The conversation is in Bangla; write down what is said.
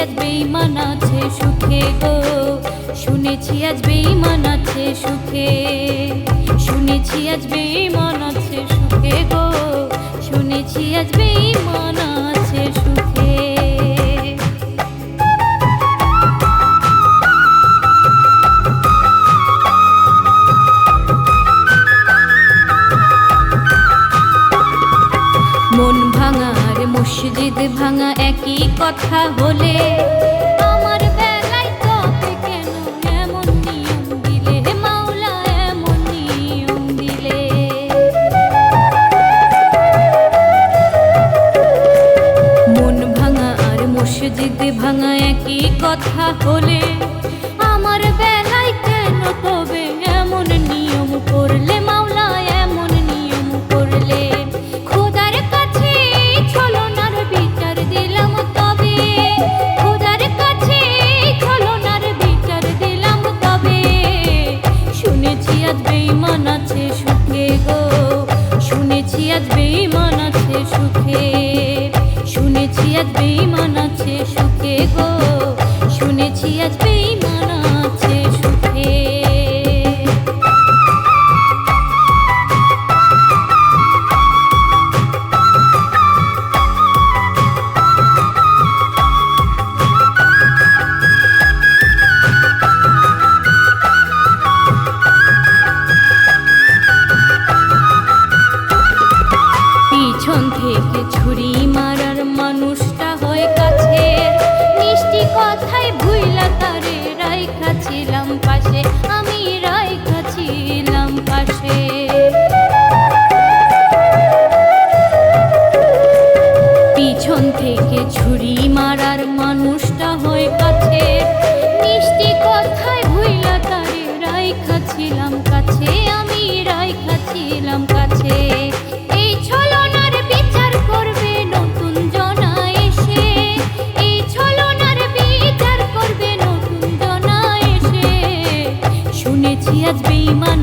আজ বেঈমান আছে সুখে গো, শুনেছি আজ বেঈমান আছে সুখে, শুনেছি আজ বেঈমান আছে সুখে গো, শুনেছি আজ বেঈমান আছে সুখে। মন ভাঙা আর মসজিদ ভাঙা একই কথা হলে আমার বেলায় তবে কেন এমন নিয়ম দিলে মাওলা, এমন নিয়ম দিলে। মন ভাঙা আর মসজিদ ভাঙা একই কথা হলে আমার বেলায় কেন তবে এমন নিয়ম করলে মাওলা, এমন নিয়ম করলে। খোদার কাছে ছলনার বিচার দিলাম তবে, খোদার কাছে ছলনার বিচার দিলাম তবে, শুনেছি আজ বেঈমান আছে সুখে গো, শুনেছি আজ বেঈমান আছে সুখে, শুনেছি আজ বেঈমান আছে সুখে গো, শুনেছি আজ বেঈমান আছে সুখে। পিছন থেকে ছুরি মারার মানুষটা হয় কাছে, মিষ্টি কথায় ভুইলা তারে রাইখা ছিলাম পাশে, আমি রাইখা ছিলাম পাশে। পিছন থেকে ছুরি মারার মানুষটা হয় কাছে, মিষ্টি কথায় ভুইলা তারে রাইখা ছিলাম কাছে, আমি রাইখা ছিলাম কাছে। এই ছলনার বিচার করবে নতুন জনা এসে, এই ছলনার বিচার করবে নতুন জনা এসে, শুনেছি আজ বেঈমান